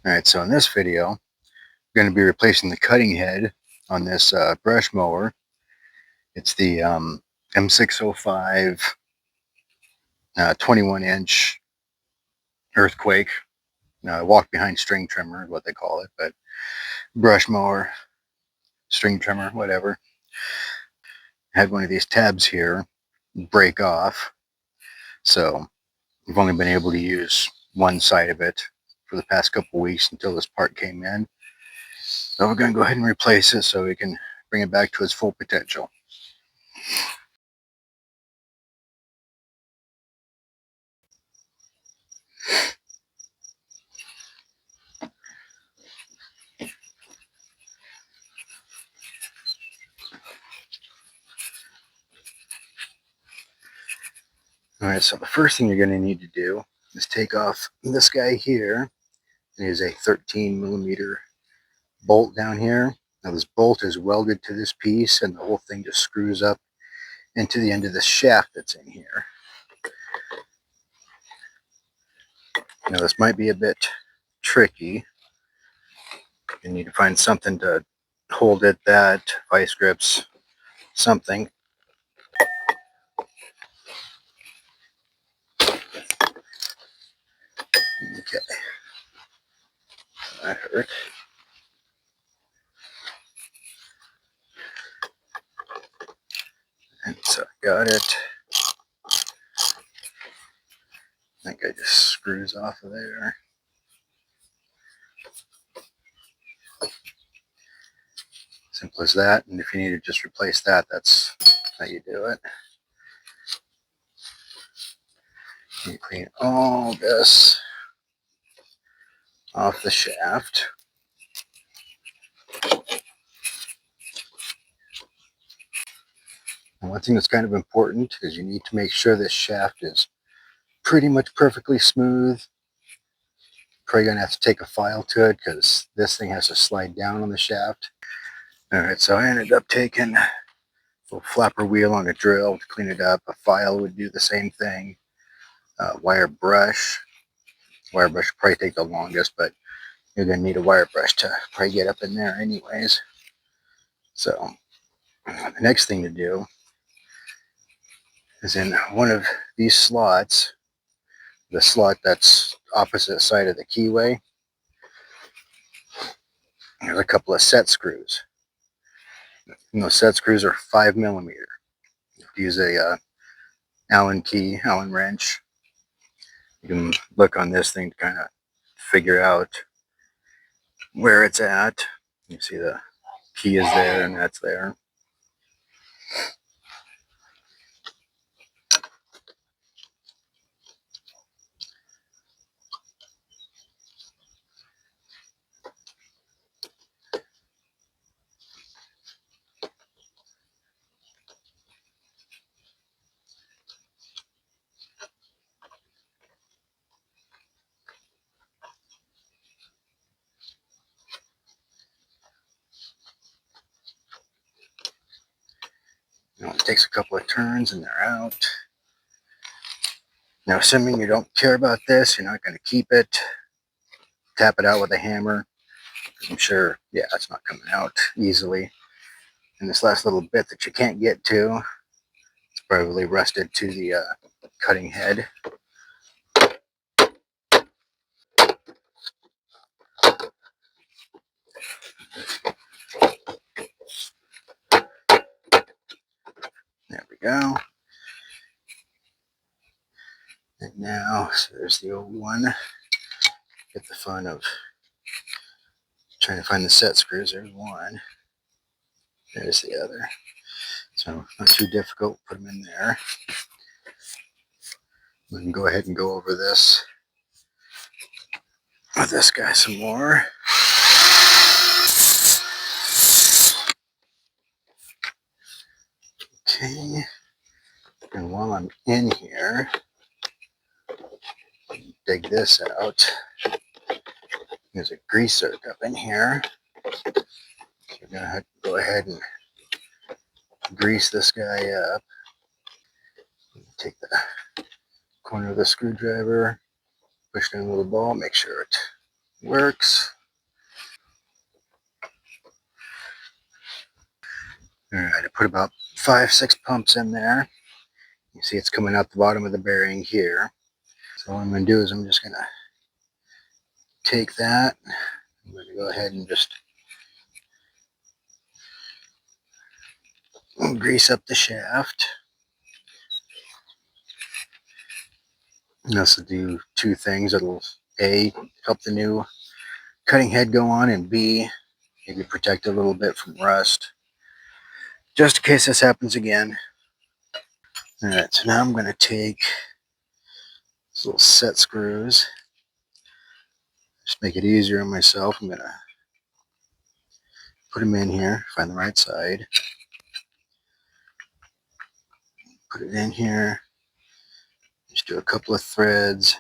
Alright, so in this video, I'm going to be replacing the cutting head on this brush mower. It's the M605 21-inch earthquake, walk behind string trimmer is what they call it, but brush mower, string trimmer, whatever. I had one of these tabs here break off, so I've only been able to use one side of it for the past couple weeks until this part came in. So we're going to go ahead and replace it so we can bring it back to its full potential. Alright, so the first thing you're going to need to do is take off this guy here. It is a 13mm bolt down here. Now this bolt is welded to this piece and the whole thing just screws up into the end of the shaft that's in here. Now this might be a bit tricky. You need to find something to hold it, that, vice grips, something. Okay, that hurt. And so I got it. That guy just screws off of there. Simple as that. And if you need to just replace that, that's how you do it. You clean all this off the shaft. And one thing that's kind of important is you need to make sure this shaft is pretty much perfectly smooth. Probably gonna have to take a file to it because this thing has to slide down on the shaft. Alright, so I ended up taking a little flapper wheel on a drill to clean it up. A file would do the same thing. Wire brush. Wire brush would probably take the longest, but you're gonna need a wire brush to probably get up in there anyways. So the next thing to do is in one of these slots, the slot that's opposite side of the keyway, there's a couple of set screws. And those set screws are 5mm. You have to use a Allen key, Allen wrench. You can look on this thing to kind of figure out where it's at. You see the key is there and that's there. It takes a couple of turns and they're out. Now, assuming you don't care about this, you're not going to keep it, tap it out with a hammer. I'm sure, yeah, it's not coming out easily. And this last little bit that you can't get to, it's probably rusted to the cutting head. There we go. And now, so there's the old one. Get the fun of trying to find the set screws. There's one. There's the other. So not too difficult. Put them in there. We can go ahead and go over this with this guy some more. Okay. And while I'm in here, dig this out. There's a greaser up in here. So we're going to have to go ahead and grease this guy up. Take the corner of the screwdriver, push down a little ball, make sure it Works. All right, I put about 5-6 pumps in there. You see it's coming out the bottom of the bearing here. So what I'm going to do is I'm just going to take that. I'm going to go ahead and just grease up the shaft. And this will do two things. It'll A, help the new cutting head go on, and B, maybe protect it a little bit from rust, just in case this happens again. All right, so now I'm going to take these little set screws, just make it easier on myself. I'm going to put them in here, find the right side, put it in here, just do a couple of threads,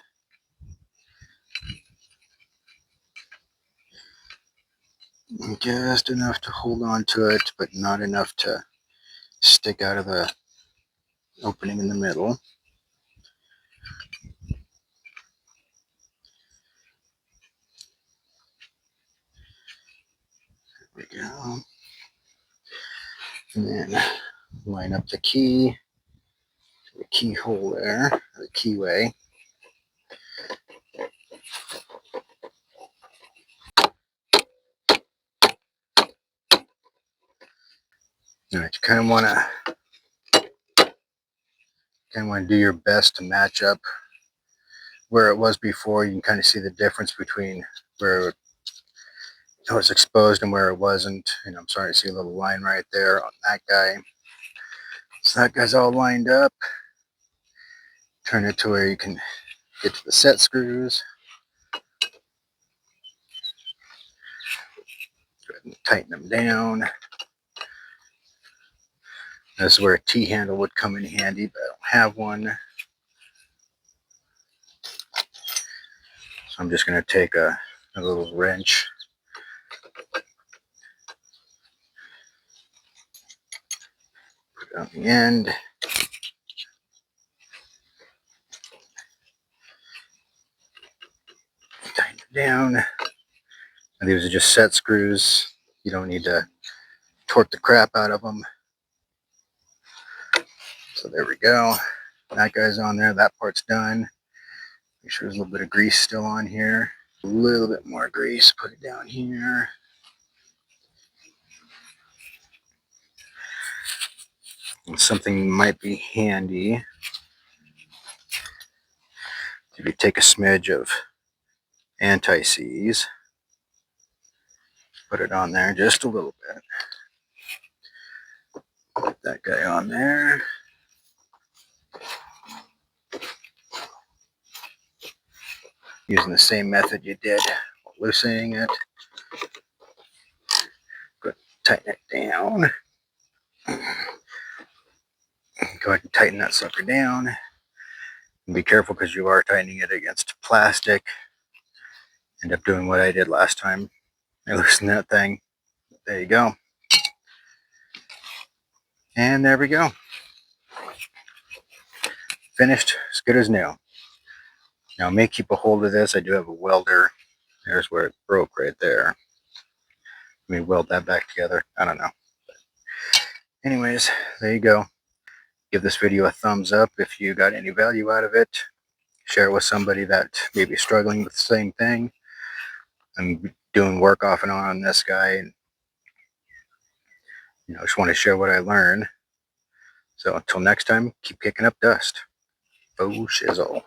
just enough to hold on to it, but not enough to stick out of the opening in the middle. There we go. And then line up the keyhole there, the keyway. All right, you kind of want to do your best to match up where it was before. You can kind of see the difference between where it was exposed and where it wasn't. And I'm starting to see a little line right there on that guy. So that guy's all lined up. Turn it to where you can get to the set screws. Go ahead and tighten them down. This is where a T-handle would come in handy, but I don't have one. So I'm just going to take a little wrench, put it on the end. Tighten it down. And these are just set screws. You don't need to torque the crap out of them. So there we go. That guy's on there. That part's done. Make sure there's a little bit of grease still on here. A little bit more grease. Put it down here. And something might be handy. If you take a smidge of anti-seize, put it on there just a little bit. Put that guy on there. Using the same method you did loosening it. Go ahead and tighten it down. Go ahead and tighten that sucker down. And be careful because you are tightening it against plastic. End up doing what I did last time. I loosened that thing. There you go. And there we go. Finished, as good as new. Now I may keep a hold of this. I do have a welder. There's where it broke right there. Let me weld that back together. I don't know. Anyways, there you go. Give this video a thumbs up if you got any value out of it. Share it with somebody that may be struggling with the same thing. I'm doing work off and on this guy, and just want to share what I learned. So until next time, keep kicking up dust. Oh, shizzle.